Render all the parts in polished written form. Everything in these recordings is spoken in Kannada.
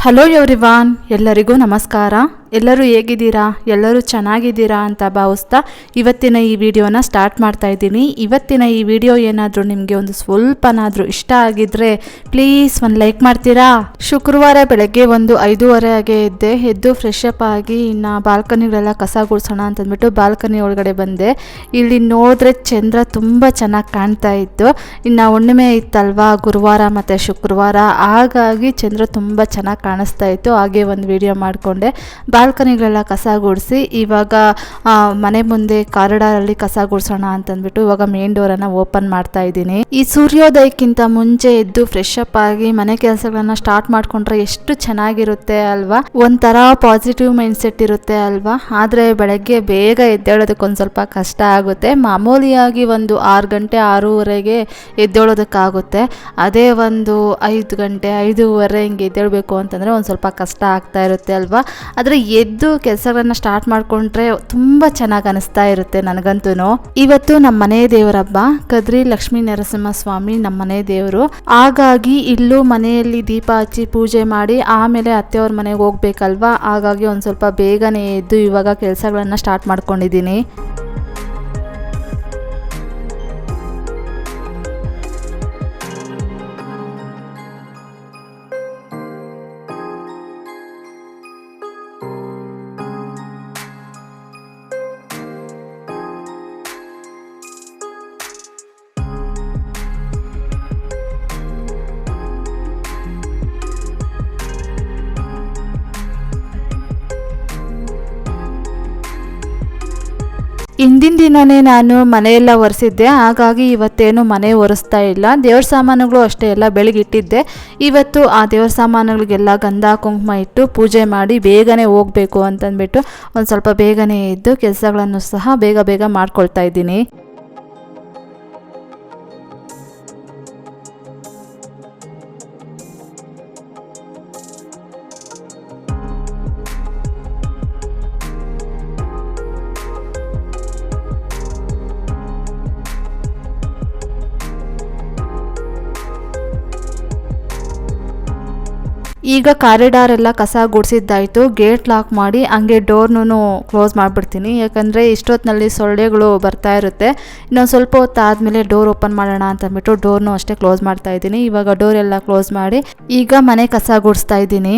ಹಲೋ ಎವ್ರಿವಾನ್, ಎಲ್ಲರಿಗೂ ನಮಸ್ಕಾರ. ಎಲ್ಲರೂ ಹೇಗಿದ್ದೀರಾ? ಎಲ್ಲರೂ ಚೆನ್ನಾಗಿದ್ದೀರಾ ಅಂತ ಭಾವಿಸ್ತಾ ಇವತ್ತಿನ ಈ ವಿಡಿಯೋನ ಸ್ಟಾರ್ಟ್ ಮಾಡ್ತಾ ಇದ್ದೀನಿ. ಇವತ್ತಿನ ಈ ವಿಡಿಯೋ ಏನಾದರೂ ನಿಮಗೆ ಒಂದು ಸ್ವಲ್ಪನಾದರೂ ಇಷ್ಟ ಆಗಿದ್ರೆ ಪ್ಲೀಸ್ ಒಂದು ಲೈಕ್ ಮಾಡ್ತೀರಾ? ಶುಕ್ರವಾರ ಬೆಳಗ್ಗೆ 5:30 ಹಾಗೆ ಎದ್ದು ಫ್ರೆಶ್ ಅಪ್ ಆಗಿ ಇನ್ನು ಬಾಲ್ಕನಿಗಳೆಲ್ಲ ಕಸ ಗುಡಿಸೋಣ ಅಂತಂದ್ಬಿಟ್ಟು ಬಾಲ್ಕನಿ ಒಳಗಡೆ ಬಂದೆ. ಇಲ್ಲಿ ನೋಡಿದ್ರೆ ಚಂದ್ರ ತುಂಬ ಚೆನ್ನಾಗಿ ಕಾಣ್ತಾ ಇತ್ತು. ಇನ್ನು ಹುಣ್ಣಿಮೆ ಇತ್ತಲ್ವಾ ಗುರುವಾರ ಮತ್ತು ಶುಕ್ರವಾರ, ಹಾಗಾಗಿ ಚಂದ್ರ ತುಂಬ ಚೆನ್ನಾಗಿ ಕಾಣಿಸ್ತಾ ಇತ್ತು. ಹಾಗೆ ಒಂದು ವಿಡಿಯೋ ಮಾಡಿಕೊಂಡೆ. ಬಾಲ್ಕನಿಗಳೆಲ್ಲ ಕಸ ಗುಡಿಸಿ ಇವಾಗ ಮನೆ ಮುಂದೆ ಕಾರಿಡಾರಲ್ಲಿ ಕಸ ಗುಡಿಸೋಣ ಅಂತಂದ್ಬಿಟ್ಟು ಇವಾಗ ಮೇನ್ ಡೋರನ್ನು ಓಪನ್ ಮಾಡ್ತಾ ಇದ್ದೀನಿ. ಈ ಸೂರ್ಯೋದಯಕ್ಕಿಂತ ಮುಂಚೆ ಎದ್ದು ಫ್ರೆಶ್ ಅಪ್ ಆಗಿ ಮನೆ ಕೆಲಸಗಳನ್ನ ಸ್ಟಾರ್ಟ್ ಮಾಡ್ಕೊಂಡ್ರೆ ಎಷ್ಟು ಚೆನ್ನಾಗಿರುತ್ತೆ ಅಲ್ವಾ? ಒಂಥರ ಪಾಸಿಟಿವ್ ಮೈಂಡ್ ಸೆಟ್ ಇರುತ್ತೆ ಅಲ್ವಾ? ಆದರೆ ಬೆಳಗ್ಗೆ ಬೇಗ ಎದ್ದೇಳೋದಕ್ಕೆ ಒಂದು ಸ್ವಲ್ಪ ಕಷ್ಟ ಆಗುತ್ತೆ. ಮಾಮೂಲಿಯಾಗಿ 6 ಗಂಟೆ 6:30ಗೆ ಎದ್ದೇಳೋದಕ್ಕಾಗುತ್ತೆ. ಅದೇ 5 ಗಂಟೆ 5:30 ಹಿಂಗೆ ಎದ್ದೇಳಬೇಕು ಅಂತಂದರೆ ಒಂದು ಸ್ವಲ್ಪ ಕಷ್ಟ ಆಗ್ತಾ ಇರುತ್ತೆ ಅಲ್ವಾ? ಆದರೆ ಎದ್ದು ಕೆಲಸಗಳನ್ನ ಸ್ಟಾರ್ಟ್ ಮಾಡ್ಕೊಂಡ್ರೆ ತುಂಬ ಚೆನ್ನಾಗಿ ಅನಿಸ್ತಾ ಇರುತ್ತೆ ನನಗಂತೂ. ಇವತ್ತು ನಮ್ಮ ಮನೆ ದೇವರ ಹಬ್ಬ, ಕದ್ರಿ ಲಕ್ಷ್ಮೀ ನರಸಿಂಹಸ್ವಾಮಿ ನಮ್ಮ ಮನೆ ದೇವರು. ಹಾಗಾಗಿ ಇಲ್ಲೂ ಮನೆಯಲ್ಲಿ ದೀಪ ಹಚ್ಚಿ ಪೂಜೆ ಮಾಡಿ ಆಮೇಲೆ ಅತ್ತೆಯವ್ರ ಮನೆಗೆ ಹೋಗ್ಬೇಕಲ್ವಾ? ಹಾಗಾಗಿ ಒಂದು ಸ್ವಲ್ಪ ಬೇಗನೆ ಎದ್ದು ಇವಾಗ ಕೆಲಸಗಳನ್ನ ಸ್ಟಾರ್ಟ್ ಮಾಡ್ಕೊಂಡಿದ್ದೀನಿ. ಹಿಂದಿನ ದಿನವೇ ನಾನು ಮನೆಯೆಲ್ಲ ಒರೆಸಿದ್ದೆ, ಹಾಗಾಗಿ ಇವತ್ತೇನು ಮನೆ ಒರೆಸ್ತಾ ಇಲ್ಲ. ದೇವ್ರ ಸಾಮಾನುಗಳು ಅಷ್ಟೇ ಎಲ್ಲ ಬೆಳಗಿಟ್ಟಿದ್ದೆ. ಇವತ್ತು ಆ ದೇವ್ರ ಸಾಮಾನುಗಳಿಗೆಲ್ಲ ಗಂಧ ಕುಂಕುಮ ಇಟ್ಟು ಪೂಜೆ ಮಾಡಿ ಬೇಗನೆ ಹೋಗಬೇಕು ಅಂತಂದ್ಬಿಟ್ಟು ಒಂದು ಸ್ವಲ್ಪ ಬೇಗನೆ ಎದ್ದು ಕೆಲಸಗಳನ್ನು ಸಹ ಬೇಗ ಮಾಡ್ಕೊಳ್ತಾ ಇದ್ದೀನಿ. ಈಗ ಕಾರಿಡಾರ್ ಎಲ್ಲ ಕಸ ಗುಡಿಸಿದ್ದಾಯಿತು. ಗೇಟ್ ಲಾಕ್ ಮಾಡಿ ಹಂಗೆ ಡೋರ್ನೂ ಕ್ಲೋಸ್ ಮಾಡಿಬಿಡ್ತೀನಿ. ಯಾಕಂದರೆ ಇಷ್ಟೊತ್ತಿನಲ್ಲಿ ಸೊಳ್ಳೆಗಳು ಬರ್ತಾ ಇರುತ್ತೆ. ಇನ್ನೊಂದು ಸ್ವಲ್ಪ ಹೊತ್ತು ಆದಮೇಲೆ ಡೋರ್ ಓಪನ್ ಮಾಡೋಣ ಅಂತಂದ್ಬಿಟ್ಟು ಡೋರ್ನು ಅಷ್ಟೇ ಕ್ಲೋಸ್ ಮಾಡ್ತಾ ಇದ್ದೀನಿ. ಇವಾಗ ಡೋರ್ ಎಲ್ಲ ಕ್ಲೋಸ್ ಮಾಡಿ ಈಗ ಮನೆ ಕಸ ಗುಡಿಸ್ತಾ ಇದ್ದೀನಿ.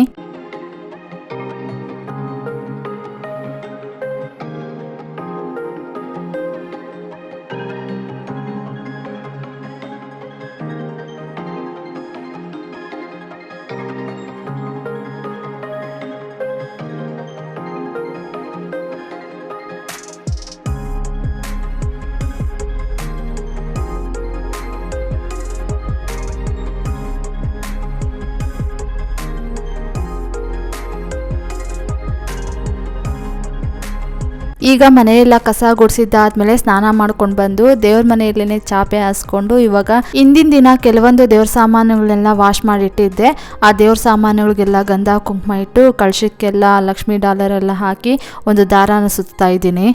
ಈಗ ಮನೆಯೆಲ್ಲ ಕಸ ಗುಡಿಸಿದ್ದಾದ್ಮೇಲೆ ಸ್ನಾನ ಮಾಡ್ಕೊಂಡು ಬಂದು ದೇವ್ರ ಮನೆಯಲ್ಲೇ ಚಾಪೆ ಹಾಸ್ಕೊಂಡು ಇವಾಗ ಹಿಂದಿನ ದಿನ ಕೆಲವೊಂದು ದೇವ್ರ ಸಾಮಾನುಗಳನ್ನೆಲ್ಲ ವಾಶ್ ಮಾಡಿಟ್ಟಿದ್ದೆ. ಆ ದೇವ್ರ ಸಾಮಾನುಗಳಿಗೆಲ್ಲ ಗಂಧ ಕುಂಕುಮ ಇಟ್ಟು ಕಳಶಕ್ಕೆಲ್ಲ ಲಕ್ಷ್ಮೀ ಡಾಲರ್ ಎಲ್ಲ ಹಾಕಿ ಒಂದು ದಾರಾನ ಸುತ್ತಾ ಇದ್ದೀನಿ.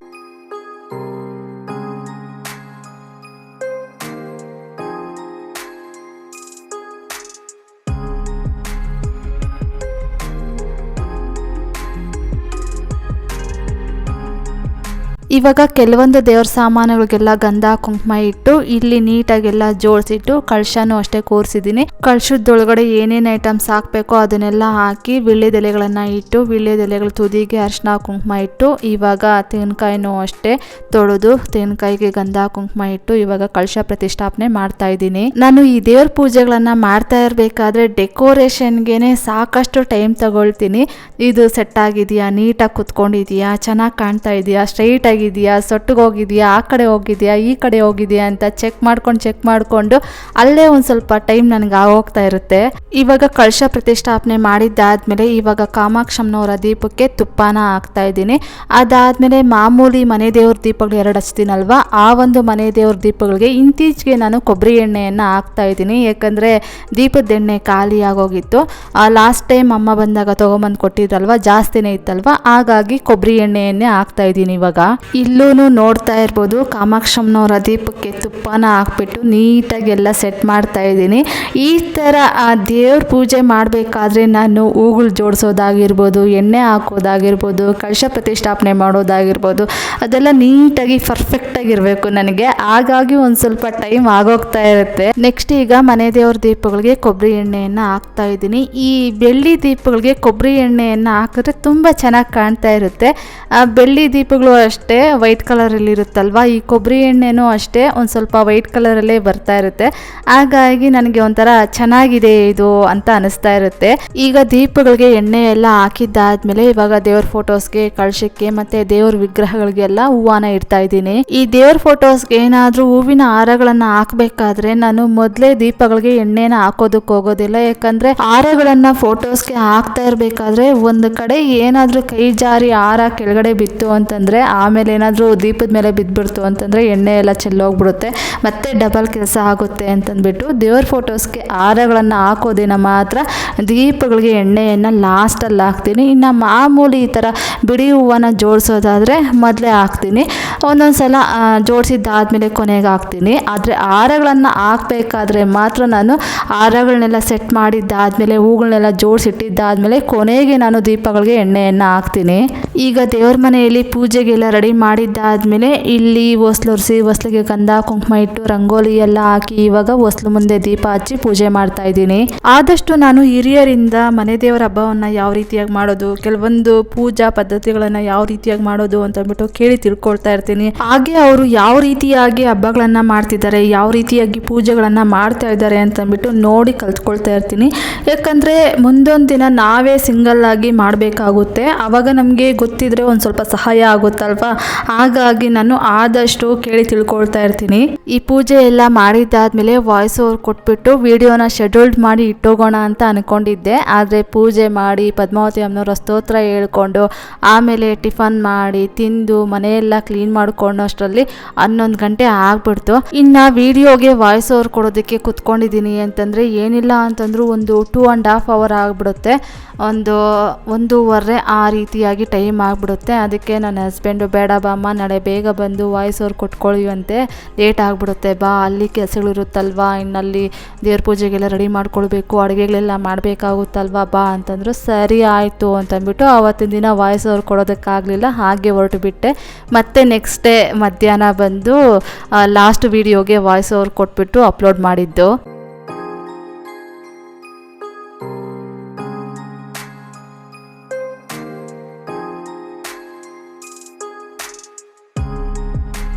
ಇವಾಗ ಕೆಲವೊಂದು ದೇವ್ರ ಸಾಮಾನುಗಳಿಗೆಲ್ಲ ಗಂಧ ಕುಂಕುಮ ಇಟ್ಟು ಇಲ್ಲಿ ನೀಟಾಗೆಲ್ಲ ಜೋಡಿಸಿಟ್ಟು ಕಳಶನೂ ಅಷ್ಟೇ ಕೂರಿಸಿದ್ದೀನಿ. ಕಳಶದೊಳಗಡೆ ಏನೇನು ಐಟಮ್ಸ್ ಹಾಕಬೇಕೋ ಅದನ್ನೆಲ್ಲ ಹಾಕಿ ವೀಳ್ಯದೆಲೆಗಳನ್ನು ಇಟ್ಟು ವೀಳ್ಯದೆಲೆಗಳ ತುದಿಗೆ ಅರಿಶಿನ ಕುಂಕುಮ ಇಟ್ಟು ಇವಾಗ ತೆಂಗಿನಕಾಯಿನೂ ಅಷ್ಟೇ ತೊಳೆದು ತೆಂಗಿನಕಾಯಿಗೆ ಗಂಧ ಕುಂಕುಮ ಇಟ್ಟು ಇವಾಗ ಕಳಶ ಪ್ರತಿಷ್ಠಾಪನೆ ಮಾಡ್ತಾ ಇದ್ದೀನಿ. ನಾನು ಈ ದೇವ್ರ ಪೂಜೆಗಳನ್ನ ಮಾಡ್ತಾ ಇರಬೇಕಾದ್ರೆ ಡೆಕೋರೇಷನ್ಗೆನೆ ಸಾಕಷ್ಟು ಟೈಮ್ ತಗೊಳ್ತೀನಿ. ಇದು ಸೆಟ್ ಆಗಿದೆಯಾ, ನೀಟಾಗಿ ಕುತ್ಕೊಂಡಿದೆಯಾ, ಚೆನ್ನಾಗಿ ಕಾಣ್ತಾ ಇದೆಯಾ, ಸ್ಟ್ರೈಟ್ ಆಗಿ ಸೊಟ್ಟಿಗೆ ಆ ಕಡೆ ಹೋಗಿದೆಯಾ ಈ ಕಡೆ ಹೋಗಿದೆಯಾ ಅಂತ ಚೆಕ್ ಮಾಡ್ಕೊಂಡು ಅಲ್ಲೇ ಒಂದು ಸ್ವಲ್ಪ ಟೈಮ್ ನನಗೆ ಆಗೋಗ್ತಾ ಇರುತ್ತೆ. ಇವಾಗ ಕಳಶ ಪ್ರತಿಷ್ಠಾಪನೆ ಮಾಡಿದ್ದಾದ್ಮೇಲೆ ಇವಾಗ ಕಾಮಾಕ್ಷಮ್ಮನವರ ದೀಪಕ್ಕೆ ತುಪ್ಪನ ಹಾಕ್ತಾ ಇದ್ದೀನಿ. ಅದಾದ್ಮೇಲೆ ಮಾಮೂಲಿ ಮನೆ ದೇವ್ರ ದೀಪಗಳು 2 ಹಚ್ತೀನಲ್ವಾ, ಆ ಒಂದು ಮನೆ ದೇವ್ರ ದೀಪಗಳಿಗೆ ಇತ್ತೀಚೆಗೆ ನಾನು ಕೊಬ್ಬರಿ ಎಣ್ಣೆಯನ್ನು ಹಾಕ್ತಾ ಇದ್ದೀನಿ. ಯಾಕಂದರೆ ದೀಪದ ಎಣ್ಣೆ ಖಾಲಿ ಆಗೋಗಿತ್ತು. ಲಾಸ್ಟ್ ಟೈಮ್ ಅಮ್ಮ ಬಂದಾಗ ತೊಗೊಂಬಂದು ಕೊಟ್ಟಿದ್ರಲ್ವ, ಜಾಸ್ತಿನೇ ಇತ್ತಲ್ವ, ಹಾಗಾಗಿ ಕೊಬ್ಬರಿ ಎಣ್ಣೆಯನ್ನೇ ಹಾಕ್ತಾ ಇದ್ದೀನಿ ಇವಾಗ. ಇಲ್ಲೂ ನೋಡ್ತಾ ಇರ್ಬೋದು ಕಾಮಾಕ್ಷಮ್ಮನವರ ದೀಪಕ್ಕೆ ತುಪ್ಪನ ಹಾಕ್ಬಿಟ್ಟು ನೀಟಾಗಿ ಎಲ್ಲ ಸೆಟ್ ಮಾಡ್ತಾ ಇದ್ದೀನಿ. ಈ ಥರ ದೇವ್ರ ಪೂಜೆ ಮಾಡಬೇಕಾದ್ರೆ ನಾನು ಹೂಗಳು ಜೋಡಿಸೋದಾಗಿರ್ಬೋದು, ಎಣ್ಣೆ ಹಾಕೋದಾಗಿರ್ಬೋದು, ಕಳಶ ಪ್ರತಿಷ್ಠಾಪನೆ ಮಾಡೋದಾಗಿರ್ಬೋದು, ಅದೆಲ್ಲ ನೀಟಾಗಿ ಪರ್ಫೆಕ್ಟಾಗಿರಬೇಕು ನನಗೆ. ಹಾಗಾಗಿ ಒಂದು ಸ್ವಲ್ಪ ಟೈಮ್ ಆಗೋಗ್ತಾ ಇರುತ್ತೆ. ನೆಕ್ಸ್ಟ್ ಈಗ ಮನೆ ದೇವ್ರ ದೀಪಗಳಿಗೆ ಕೊಬ್ಬರಿ ಎಣ್ಣೆಯನ್ನು ಹಾಕ್ತಾ ಇದ್ದೀನಿ. ಈ ಬೆಳ್ಳಿ ದೀಪಗಳಿಗೆ ಕೊಬ್ಬರಿ ಎಣ್ಣೆಯನ್ನು ಹಾಕಿದ್ರೆ ತುಂಬ ಚೆನ್ನಾಗಿ ಕಾಣ್ತಾ ಇರುತ್ತೆ. ಬೆಳ್ಳಿ ದೀಪಗಳು ಅಷ್ಟೇ ವೈಟ್ ಕಲರಲ್ಲಿ ಇರುತ್ತಲ್ವ, ಈ ಕೊಬ್ಬರಿ ಎಣ್ಣೆನೂ ಅಷ್ಟೇ ಒಂದು ಸ್ವಲ್ಪ ವೈಟ್ ಕಲರಲ್ಲೇ ಬರ್ತಾ ಇರುತ್ತೆ. ಹಾಗಾಗಿ ನನಗೆ ಒಂಥರ ಚೆನ್ನಾಗಿದೆ ಇದು ಅಂತ ಅನಿಸ್ತಾ ಇರುತ್ತೆ. ಈಗ ದೀಪಗಳಿಗೆ ಎಣ್ಣೆ ಎಲ್ಲ ಹಾಕಿದ್ದಾದ್ಮೇಲೆ ಇವಾಗ ದೇವ್ರ ಫೋಟೋಸ್ಗೆ, ಕಳಶಕ್ಕೆ ಮತ್ತು ದೇವ್ರ ವಿಗ್ರಹಗಳಿಗೆಲ್ಲ ಹೂವನ್ನ ಇಡ್ತಾ ಇದ್ದೀನಿ. ಈ ದೇವ್ರ ಫೋಟೋಸ್ಗೆ ಏನಾದರೂ ಹೂವಿನ ಹಾರಗಳನ್ನು ಹಾಕಬೇಕಾದ್ರೆ ನಾನು ಮೊದಲೇ ದೀಪಗಳಿಗೆ ಎಣ್ಣೆನ ಹಾಕೋದಕ್ಕೆ ಹೋಗೋದಿಲ್ಲ. ಯಾಕಂದರೆ ಹಾರಗಳನ್ನು ಫೋಟೋಸ್ಗೆ ಹಾಕ್ತಾ ಇರಬೇಕಾದ್ರೆ ಒಂದು ಕಡೆ ಏನಾದರೂ ಕೈ ಜಾರಿ ಹಾರ ಕೆಳಗಡೆ ಬಿತ್ತು ಅಂತಂದರೆ, ಆಮೇಲೆ ಏನಾದರೂ ದೀಪದ ಮೇಲೆ ಬಿದ್ದುಬಿಡ್ತು ಅಂತಂದರೆ ಎಣ್ಣೆ ಎಲ್ಲ ಚೆಲ್ಲೋಗ್ಬಿಡುತ್ತೆ, ಮತ್ತೆ ಡಬಲ್ ಕೆಲಸ ಆಗುತ್ತೆ ಅಂತಂದ್ಬಿಟ್ಟು ದೇವ್ರ ಫೋಟೋಸ್ಗೆ ಹಾರಗಳನ್ನು ಹಾಕೋದಿನ ಮಾತ್ರ ದೀಪಗಳಿಗೆ ಎಣ್ಣೆಯನ್ನು ಲಾಸ್ಟಲ್ಲಿ ಹಾಕ್ತೀನಿ. ಇನ್ನು ಮಾಮೂಲಿ ಈ ಥರ ಬಿಡಿ ಹೂವನ್ನು ಜೋಡಿಸೋದಾದರೆ ಮೊದಲೇ ಹಾಕ್ತೀನಿ, ಒಂದೊಂದು ಸಲ ಜೋಡಿಸಿದ್ದಾದಮೇಲೆ ಕೊನೆಗೆ ಹಾಕ್ತೀನಿ. ಆದರೆ ಹಾರಗಳನ್ನು ಹಾಕಬೇಕಾದ್ರೆ ಮಾತ್ರ ನಾನು ಹಾರಗಳನ್ನೆಲ್ಲ ಸೆಟ್ ಮಾಡಿದ್ದಾದಮೇಲೆ, ಹೂಗಳನ್ನೆಲ್ಲ ಜೋಡಿಸಿಟ್ಟಿದ್ದಾದಮೇಲೆ ಕೊನೆಗೆ ನಾನು ದೀಪಗಳಿಗೆ ಎಣ್ಣೆಯನ್ನು ಹಾಕ್ತೀನಿ. ಈಗ ದೇವ್ರ ಮನೆಯಲ್ಲಿ ಪೂಜೆಗೆಲ್ಲ ರೆಡಿ ಮಾಡಿದ್ದಾದಮೇಲೆ ಇಲ್ಲಿ ಹೊಸ್ಲೊರೆಸಿ, ಹೊಸ್ಲಿಗೆ ಗಂಧ ಕುಂಕುಮ ಇಟ್ಟು ರಂಗೋಲಿ ಎಲ್ಲ ಹಾಕಿ ಇವಾಗ ಹೊಸ್ಲು ಮುಂದೆ ದೀಪ ಹಚ್ಚಿ ಪೂಜೆ ಮಾಡ್ತಾ ಇದ್ದೀನಿ. ಆದಷ್ಟು ನಾನು ಹಿರಿಯರಿಂದ ಮನೆ ದೇವರ ಹಬ್ಬವನ್ನು ಯಾವ ರೀತಿಯಾಗಿ ಮಾಡೋದು, ಕೆಲವೊಂದು ಪೂಜಾ ಪದ್ಧತಿಗಳನ್ನು ಯಾವ ರೀತಿಯಾಗಿ ಮಾಡೋದು ಅಂತಂದ್ಬಿಟ್ಟು ಕೇಳಿ ತಿಳ್ಕೊಳ್ತಾ ಇರ್ತೀನಿ. ಹಾಗೆ ಅವರು ಯಾವ ರೀತಿಯಾಗಿ ಹಬ್ಬಗಳನ್ನು ಮಾಡ್ತಿದ್ದಾರೆ, ಯಾವ ರೀತಿಯಾಗಿ ಪೂಜೆಗಳನ್ನು ಮಾಡ್ತಾ ಇದ್ದಾರೆ ಅಂತಂದ್ಬಿಟ್ಟು ನೋಡಿ ಕಲ್ತ್ಕೊಳ್ತಾ ಇರ್ತೀನಿ. ಯಾಕಂದರೆ ಮುಂದೊಂದು ದಿನ ನಾವೇ ಸಿಂಗಲ್ ಆಗಿ ಮಾಡಬೇಕಾಗುತ್ತೆ, ಆವಾಗ ನಮಗೆ ಗೊತ್ತಿದ್ರೆ ಒಂದು ಸ್ವಲ್ಪ ಸಹಾಯ ಆಗುತ್ತಲ್ವಾ. ಹಾಗಾಗಿ ನಾನು ಆದಷ್ಟು ಕೇಳಿ ತಿಳ್ಕೊಳ್ತಾ ಇರ್ತೀನಿ. ಈ ಪೂಜೆ ಎಲ್ಲ ಮಾಡಿದ್ದಾದ್ಮೇಲೆ ವಾಯ್ಸ್ ಓವರ್ ಕೊಟ್ಬಿಟ್ಟು ವಿಡಿಯೋನ ಶೆಡ್ಯೂಲ್ಡ್ ಮಾಡಿ ಇಟ್ಟೋಗೋಣ ಅಂತ ಅಂದ್ಕೊಂಡಿದ್ದೆ. ಆದರೆ ಪೂಜೆ ಮಾಡಿ ಪದ್ಮಾವತಿ ಅಮ್ಮನವರ ಸ್ತೋತ್ರ ಹೇಳ್ಕೊಂಡು ಆಮೇಲೆ ಟಿಫನ್ ಮಾಡಿ ತಿಂದು ಮನೆಯೆಲ್ಲ ಕ್ಲೀನ್ ಮಾಡ್ಕೊಂಡು ಅಷ್ಟರಲ್ಲಿ 11 ಗಂಟೆ ಆಗ್ಬಿಡ್ತು. ಇನ್ನು ವಿಡಿಯೋಗೆ ವಾಯ್ಸ್ ಓವರ್ ಕೊಡೋದಕ್ಕೆ ಕುತ್ಕೊಂಡಿದ್ದೀನಿ ಅಂತಂದರೆ ಏನಿಲ್ಲ ಅಂತಂದ್ರೂ ಒಂದು 2.5 ಅವರ್ ಆಗಿಬಿಡುತ್ತೆ, ಒಂದೂವರೆ ಆ ರೀತಿಯಾಗಿ ಟೈಮ್ ಆಗಿಬಿಡುತ್ತೆ. ಅದಕ್ಕೆ ನನ್ನ ಹಸ್ಬೆಂಡು ಬೇಡ ಬಾಮ್ಮ ನಾಳೆ ಬೇಗ ಬಂದು ವಾಯ್ಸ್ ಓವರ್ ಕೊಟ್ಕೊಳ್ಳುವಂತೆ, ಲೇಟ್ ಆಗಿಬಿಡುತ್ತೆ ಬಾ, ಅಲ್ಲಿ ಕೆಲಸಗಳಿರುತ್ತಲ್ವಾ, ಇನ್ನಲ್ಲಿ ದೇವ್ರ ಪೂಜೆಗೆಲ್ಲ ರೆಡಿ ಮಾಡ್ಕೊಳ್ಬೇಕು, ಅಡುಗೆಗಳೆಲ್ಲ ಮಾಡಬೇಕಾಗುತ್ತಲ್ವಾ ಬಾ ಅಂತಂದ್ರು. ಸರಿ ಆಯಿತು ಅಂತಂದ್ಬಿಟ್ಟು ಆವತ್ತಿನ ದಿನ ವಾಯ್ಸ್ ಓವರ್ ಕೊಡೋದಕ್ಕಾಗಲಿಲ್ಲ, ಹಾಗೆ ಹೊರಟು ಬಿಟ್ಟೆ. ಮತ್ತು ನೆಕ್ಸ್ಟ್ ಡೇ ಮಧ್ಯಾಹ್ನ ಬಂದು ಲಾಸ್ಟ್ ವಿಡಿಯೋಗೆ ವಾಯ್ಸ್ ಓವರ್ ಕೊಟ್ಬಿಟ್ಟು ಅಪ್ಲೋಡ್ ಮಾಡಿದ್ದು.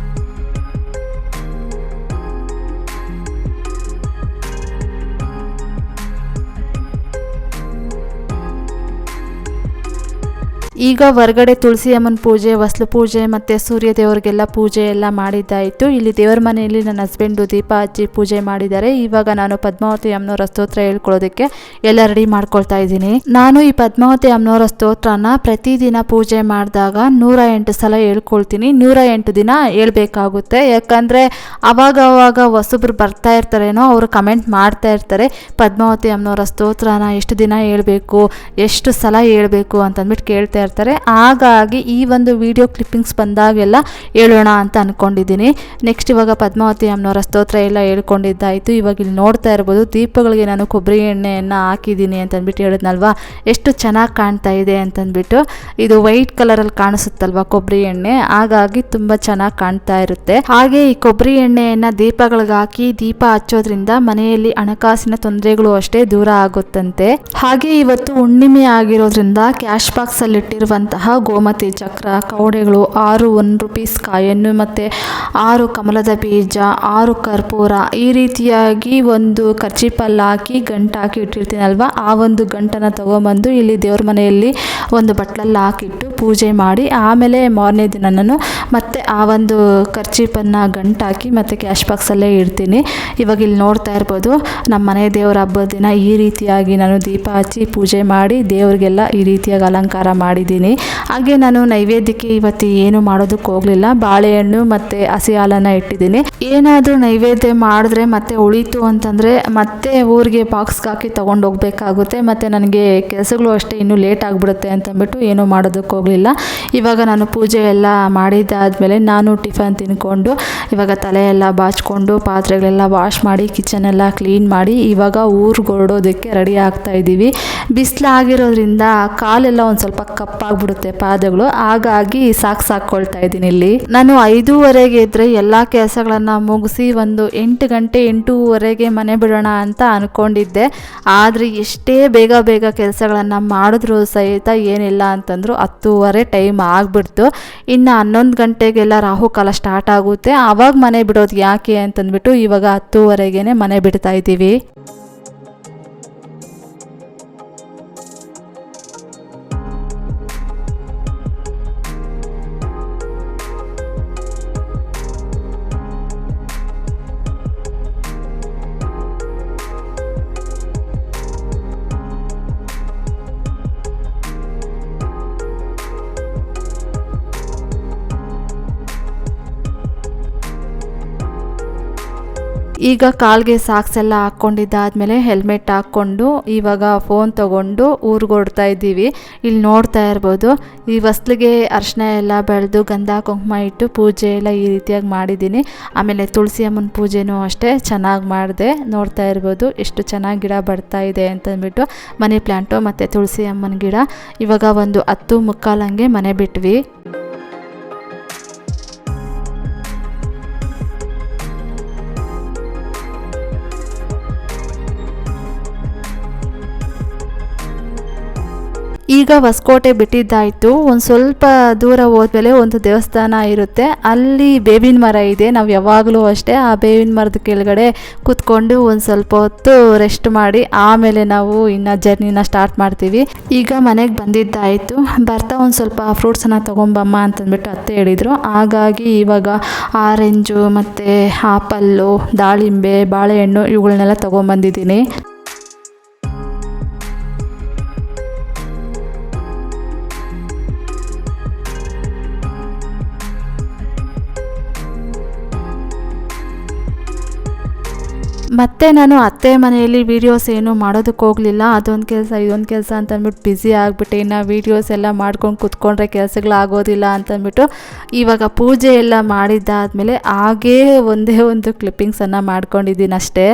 ಈಗ ಹೊರಗಡೆ ತುಳಸಿ ಅಮ್ಮನ ಪೂಜೆ, ಹೊಸ್ಲು ಪೂಜೆ ಮತ್ತು ಸೂರ್ಯ ದೇವರಿಗೆಲ್ಲ ಪೂಜೆ ಎಲ್ಲ ಮಾಡಿದ್ದಾಯಿತು. ಇಲ್ಲಿ ದೇವರ ಮನೆಯಲ್ಲಿ ನನ್ನ ಹಸ್ಬೆಂಡು ದೀಪ ಹಚ್ಚಿ ಪೂಜೆ ಮಾಡಿದ್ದಾರೆ. ಇವಾಗ ನಾನು ಪದ್ಮಾವತಿ ಅಮ್ಮನವರ ಸ್ತೋತ್ರ ಹೇಳ್ಕೊಳ್ಳೋದಕ್ಕೆ ಎಲ್ಲ ರೆಡಿ ಮಾಡ್ಕೊಳ್ತಾ ಇದ್ದೀನಿ. ನಾನು ಈ ಪದ್ಮಾವತಿ ಅಮ್ಮನವರ ಸ್ತೋತ್ರನ ಪ್ರತಿದಿನ ಪೂಜೆ ಮಾಡಿದಾಗ 108 ಸಲ ಹೇಳ್ಕೊಳ್ತೀನಿ. 108 ದಿನ ಹೇಳ್ಬೇಕಾಗುತ್ತೆ. ಯಾಕಂದರೆ ಅವಾಗ ಹೊಸಬ್ರು ಬರ್ತಾ ಇರ್ತಾರೇನೋ, ಅವರು ಕಮೆಂಟ್ ಮಾಡ್ತಾ ಇರ್ತಾರೆ ಪದ್ಮಾವತಿ ಅಮ್ಮನವರ ಸ್ತೋತ್ರನ ಎಷ್ಟು ದಿನ ಹೇಳ್ಬೇಕು, ಎಷ್ಟು ಸಲ ಹೇಳ್ಬೇಕು ಅಂತಂದ್ಬಿಟ್ಟು ಕೇಳ್ತಾ ಇರ್ತಾರೆ. ಹಾಗಾಗಿ ಈ ಒಂದು ವಿಡಿಯೋ ಕ್ಲಿಪ್ಪಿಂಗ್ಸ್ ಬಂದಾಗೆಲ್ಲ ಹೇಳೋಣ ಅಂತ ಅಂದ್ಕೊಂಡಿದ್ದೀನಿ. ನೆಕ್ಸ್ಟ್ ಇವಾಗ ಪದ್ಮಾವತಿ ಅಮ್ಮನವರ ಸ್ತೋತ್ರ ಎಲ್ಲ ಹೇಳ್ಕೊಂಡಿದ್ದಾಯಿತು. ಇವಾಗ ಇಲ್ಲಿ ನೋಡ್ತಾ ಇರ್ಬೋದು ದೀಪಗಳಿಗೆ ನಾನು ಕೊಬ್ಬರಿ ಎಣ್ಣೆಯನ್ನು ಹಾಕಿದ್ದೀನಿ ಅಂತಂದ್ಬಿಟ್ಟು ಹೇಳಿದ್ನಲ್ವಾ, ಎಷ್ಟು ಚೆನ್ನಾಗಿ ಕಾಣ್ತಾ ಇದೆ ಅಂತಂದ್ಬಿಟ್ಟು. ಇದು ವೈಟ್ ಕಲರಲ್ಲಿ ಕಾಣಿಸುತ್ತಲ್ವಾ ಕೊಬ್ಬರಿ ಎಣ್ಣೆ, ಹಾಗಾಗಿ ತುಂಬ ಚೆನ್ನಾಗಿ ಕಾಣ್ತಾ ಇರುತ್ತೆ. ಹಾಗೆ ಈ ಕೊಬ್ಬರಿ ಎಣ್ಣೆಯನ್ನು ದೀಪಗಳಿಗೆ ಹಾಕಿ ದೀಪ ಹಚ್ಚೋದ್ರಿಂದ ಮನೆಯಲ್ಲಿ ಹಣಕಾಸಿನ ತೊಂದರೆಗಳು ಅಷ್ಟೇ ದೂರ ಆಗುತ್ತಂತೆ. ಹಾಗೆ ಇವತ್ತು ಹುಣ್ಣಿಮೆ ಆಗಿರೋದ್ರಿಂದ ಕ್ಯಾಶ್ ಬಾಕ್ಸ್ ಅಲ್ಲಿ ಇಟ್ಟಿರುವಂತಹ ಗೋಮತಿ ಚಕ್ರ, ಕವಡೆಗಳು, 6 1 ರೂಪೀಸ್ ಕಾಯನ್ನು ಮತ್ತು 6 ಕಮಲದ ಬೀಜ, 6 ಕರ್ಪೂರ, ಈ ರೀತಿಯಾಗಿ ಒಂದು ಕರ್ಚಿಪಲ್ಲಿ ಹಾಕಿ ಗಂಟು ಹಾಕಿ ಇಟ್ಟಿರ್ತೀನಲ್ವ, ಆ ಒಂದು ಗಂಟನ್ನು ತೊಗೊಂಬಂದು ಇಲ್ಲಿ ದೇವ್ರ ಮನೆಯಲ್ಲಿ ಒಂದು ಬಟ್ಲಲ್ಲಿ ಹಾಕಿಟ್ಟು ಪೂಜೆ ಮಾಡಿ ಆಮೇಲೆ ಮಾರನೇ ದಿನ ನಾನು ಮತ್ತೆ ಆ ಒಂದು ಕರ್ಚಿಪನ್ನು ಗಂಟು ಹಾಕಿ ಮತ್ತು ಕ್ಯಾಶ್ ಬಾಕ್ಸಲ್ಲೇ ಇಡ್ತೀನಿ. ಇವಾಗ ಇಲ್ಲಿ ನೋಡ್ತಾ ಇರ್ಬೋದು ನಮ್ಮ ಮನೆ ದೇವರ ಹಬ್ಬದ ದಿನ ಈ ರೀತಿಯಾಗಿ ನಾನು ದೀಪ ಹಚ್ಚಿ ಪೂಜೆ ಮಾಡಿ ದೇವ್ರಿಗೆಲ್ಲ ಈ ರೀತಿಯಾಗಿ ಅಲಂಕಾರ ಮಾಡಿದ್ದೀನಿ. ಹಾಗೆ ನಾನು ನೈವೇದ್ಯಕ್ಕೆ ಇವತ್ತು ಏನು ಮಾಡೋದಕ್ಕೆ ಹೋಗಲಿಲ್ಲ, ಬಾಳೆಹಣ್ಣು ಮತ್ತು ಹಸಿ ಹಾಲನ್ನು ಇಟ್ಟಿದ್ದೀನಿ. ಏನಾದರೂ ನೈವೇದ್ಯ ಮಾಡಿದ್ರೆ ಮತ್ತೆ ಉಳಿತು ಅಂತಂದರೆ ಮತ್ತೆ ಊರಿಗೆ ಬಾಕ್ಸ್ಗೆ ಹಾಕಿ ತೊಗೊಂಡು ಹೋಗಬೇಕಾಗುತ್ತೆ, ಮತ್ತು ನನಗೆ ಕೆಲಸಗಳು ಅಷ್ಟೇ ಇನ್ನೂ ಲೇಟ್ ಆಗಿಬಿಡುತ್ತೆ ಅಂತಂದ್ಬಿಟ್ಟು ಏನೂ ಮಾಡೋದಕ್ಕೆ ಹೋಗಲಿಲ್ಲ. ಇವಾಗ ನಾನು ಪೂಜೆ ಎಲ್ಲ ಮಾಡಿದ್ದಾದಮೇಲೆ ನಾನು ಟಿಫನ್ ತಿನ್ಕೊಂಡು ಇವಾಗ ತಲೆ ಎಲ್ಲ ಬಾಚ್ಕೊಂಡು ಪಾತ್ರೆಗಳೆಲ್ಲ ವಾಶ್ ಮಾಡಿ ಕಿಚನೆಲ್ಲ ಕ್ಲೀನ್ ಮಾಡಿ ಇವಾಗ ಊರಿಗೆ ಹೊರಡೋದಕ್ಕೆ ರೆಡಿ ಆಗ್ತಾ ಇದ್ದೀವಿ. ಬಿಸಿಲಾಗಿರೋದ್ರಿಂದ ಕಾಲೆಲ್ಲ ಒಂದು ಸ್ವಲ್ಪ ಕಪ್ಪಾಗ್ಬಿಡುತ್ತೆ ಪಾದಗಳು, ಹಾಗಾಗಿ ಸಾಕ್ಕೊಳ್ತಾ ಇದ್ದೀನಿ. ಇಲ್ಲಿ ನಾನು 5:30ಗೆ ಇದ್ದರೆ ಎಲ್ಲ ಕೆಲಸಗಳನ್ನು ಮುಗಿಸಿ ಒಂದು 8 ಗಂಟೆ 8:30ಗೆ ಮನೆ ಬಿಡೋಣ ಅಂತ ಅಂದ್ಕೊಂಡಿದ್ದೆ. ಆದರೆ ಎಷ್ಟೇ ಬೇಗ ಕೆಲಸಗಳನ್ನು ಮಾಡಿದ್ರು ಸಹಿತ ಏನಿಲ್ಲ ಅಂತಂದ್ರು 10:30 ಟೈಮ್ ಆಗಿಬಿಡ್ತು. ಇನ್ನು 11 ಗಂಟೆಗೆಲ್ಲ ರಾಹುಕಾಲ ಸ್ಟಾರ್ಟ್ ಆಗುತ್ತೆ. ಆವಾಗ ಮನೆ ಬಿಡೋದು ಯಾಕೆ ಅಂತಂದ್ಬಿಟ್ಟು ಇವಾಗ 10:30ಗೆ ಮನೆ ಬಿಡ್ತಾ ಇದ್ದೀವಿ. ಈಗ ಕಾಲ್ಗೆ ಸಾಕ್ಸ್ ಎಲ್ಲ ಹಾಕ್ಕೊಂಡಿದ್ದಾದಮೇಲೆ ಹೆಲ್ಮೆಟ್ ಹಾಕ್ಕೊಂಡು ಇವಾಗ ಫೋನ್ ತೊಗೊಂಡು ಊರಿಗೆ ಹೊರಡ್ತಾ ಇದ್ದೀವಿ. ಇಲ್ಲಿ ನೋಡ್ತಾ ಇರ್ಬೋದು, ಈ ಹೊಸ್ಲಿಗೆ ಅರಿಶಿನ ಎಲ್ಲ ಬೆಳೆದು ಗಂಧ ಕುಂಕುಮ ಇಟ್ಟು ಪೂಜೆ ಎಲ್ಲ ಈ ರೀತಿಯಾಗಿ ಮಾಡಿದ್ದೀನಿ. ಆಮೇಲೆ ತುಳಸಿ ಅಮ್ಮನ ಪೂಜೆನೂ ಅಷ್ಟೇ ಚೆನ್ನಾಗಿ ಮಾಡಿದೆ. ನೋಡ್ತಾ ಇರ್ಬೋದು ಎಷ್ಟು ಚೆನ್ನಾಗಿ ಗಿಡ ಬರ್ತಾ ಇದೆ ಅಂತಂದ್ಬಿಟ್ಟು ಮನಿ ಪ್ಲ್ಯಾಂಟು ಮತ್ತು ತುಳಸಿ ಅಮ್ಮನ ಗಿಡ. ಇವಾಗ ಒಂದು 10:45 ಹಂಗೆ ಮನೆ ಬಿಟ್ವಿ. ಈಗ ಹೊಸಕೋಟೆ ಬಿಟ್ಟಿದ್ದಾಯಿತು. ಒಂದು ಸ್ವಲ್ಪ ದೂರ ಹೋದ್ಮೇಲೆ ಒಂದು ದೇವಸ್ಥಾನ ಇರುತ್ತೆ, ಅಲ್ಲಿ ಬೇವಿನ ಮರ ಇದೆ. ನಾವು ಯಾವಾಗಲೂ ಅಷ್ಟೇ ಆ ಬೇವಿನ ಮರದ ಕೆಳಗಡೆ ಕೂತ್ಕೊಂಡು ಒಂದು ಸ್ವಲ್ಪ ಹೊತ್ತು ರೆಸ್ಟ್ ಮಾಡಿ ಆಮೇಲೆ ನಾವು ಇನ್ನು ಜರ್ನಿನ ಸ್ಟಾರ್ಟ್ ಮಾಡ್ತೀವಿ. ಈಗ ಮನೆಗೆ ಬಂದಿದ್ದಾಯಿತು. ಬರ್ತಾ ಒಂದು ಸ್ವಲ್ಪ ಫ್ರೂಟ್ಸನ್ನು ತೊಗೊಂಬಮ್ಮ ಅಂತಂದ್ಬಿಟ್ಟು ಅತ್ತೆ ಹೇಳಿದರು. ಹಾಗಾಗಿ ಇವಾಗ ಆರೆಂಜು ಮತ್ತು ಆಪಲ್ಲು, ದಾಳಿಂಬೆ, ಬಾಳೆಹಣ್ಣು ಇವುಗಳನ್ನೆಲ್ಲ ತೊಗೊಂಬಂದಿದ್ದೀನಿ. ಮತ್ತು ನಾನು ಅತ್ತೆ ಮನೆಯಲ್ಲಿ ವೀಡಿಯೋಸ್ ಏನೂ ಮಾಡೋದಕ್ಕೆ ಹೋಗಲಿಲ್ಲ. ಅದೊಂದು ಕೆಲಸ ಇದೊಂದು ಕೆಲಸ ಅಂತಂದ್ಬಿಟ್ಟು ಬ್ಯುಸಿ ಆಗಿಬಿಟ್ಟೆ. ಇನ್ನು ವೀಡಿಯೋಸ್ ಎಲ್ಲ ಮಾಡ್ಕೊಂಡು ಕೂತ್ಕೊಂಡ್ರೆ ಕೆಲಸಗಳಾಗೋದಿಲ್ಲ ಅಂತಂದ್ಬಿಟ್ಟು ಇವಾಗ ಪೂಜೆ ಎಲ್ಲ ಮಾಡಿದ್ದಾದಮೇಲೆ ಹಾಗೇ ಒಂದೇ ಒಂದು ಕ್ಲಿಪ್ಪಿಂಗ್ಸನ್ನು ಮಾಡ್ಕೊಂಡಿದ್ದೀನಿ ಅಷ್ಟೇ.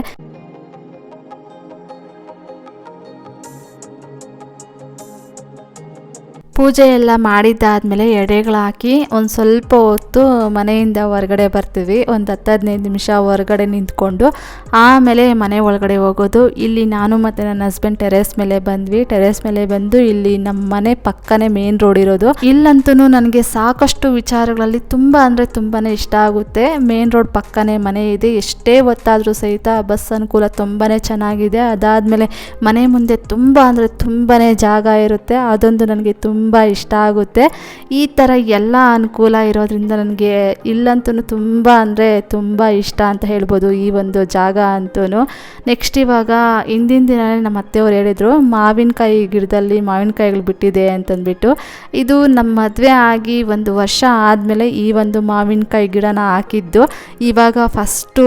ಪೂಜೆ ಎಲ್ಲ ಮಾಡಿದ್ದಾದಮೇಲೆ ಎಡೆಗಳು ಹಾಕಿ ಒಂದು ಸ್ವಲ್ಪ ಹೊತ್ತು ಮನೆಯಿಂದ ಹೊರಗಡೆ ಬರ್ತೀವಿ. ಒಂದು 10-15 ನಿಮಿಷ ಹೊರಗಡೆ ನಿಂತ್ಕೊಂಡು ಆಮೇಲೆ ಮನೆ ಒಳಗಡೆ ಹೋಗೋದು. ಇಲ್ಲಿ ನಾನು ಮತ್ತು ನನ್ನ ಹಸ್ಬೆಂಡ್ ಟೆರೇಸ್ ಮೇಲೆ ಬಂದ್ವಿ. ಟೆರೇಸ್ ಮೇಲೆ ಬಂದು ಇಲ್ಲಿ ನಮ್ಮ ಮನೆ ಪಕ್ಕನೇ ಮೇನ್ ರೋಡ್ ಇರೋದು. ಇಲ್ಲಂತೂ ನನಗೆ ಸಾಕಷ್ಟು ವಿಚಾರಗಳಲ್ಲಿ ತುಂಬ ಅಂದರೆ ತುಂಬಾ ಇಷ್ಟ ಆಗುತ್ತೆ. ಮೇನ್ ರೋಡ್ ಪಕ್ಕನೇ ಮನೆ ಇದೆ. ಎಷ್ಟೇ ಹೊತ್ತಾದರೂ ಸಹಿತ ಬಸ್ ಅನುಕೂಲ ತುಂಬಾ ಚೆನ್ನಾಗಿದೆ. ಅದಾದಮೇಲೆ ಮನೆ ಮುಂದೆ ತುಂಬ ಅಂದರೆ ತುಂಬಾ ಜಾಗ ಇರುತ್ತೆ. ಅದೊಂದು ನನಗೆ ತುಂಬ ಇಷ್ಟ ಆಗುತ್ತೆ. ಈ ಥರ ಎಲ್ಲ ಅನುಕೂಲ ಇರೋದ್ರಿಂದ ನನಗೆ ಇಲ್ಲಂತೂ ತುಂಬ ಅಂದರೆ ತುಂಬ ಇಷ್ಟ ಅಂತ ಹೇಳ್ಬೋದು ಈ ಒಂದು ಜಾಗ ಅಂತೂ. ನೆಕ್ಸ್ಟ್ ಇವಾಗ ಹಿಂದಿನ ದಿನ ನಮ್ಮ ಅತ್ತೆಯವ್ರು ಹೇಳಿದರು ಮಾವಿನಕಾಯಿ ಗಿಡದಲ್ಲಿ ಮಾವಿನಕಾಯಿಗಳು ಬಿಟ್ಟಿದೆ ಅಂತಂದ್ಬಿಟ್ಟು. ಇದು ನಮ್ಮ ಮದುವೆ ಆಗಿ 1 ವರ್ಷ ಆದಮೇಲೆ ಈ ಒಂದು ಮಾವಿನಕಾಯಿ ಗಿಡನ ಹಾಕಿದ್ದು. ಇವಾಗ ಫಸ್ಟು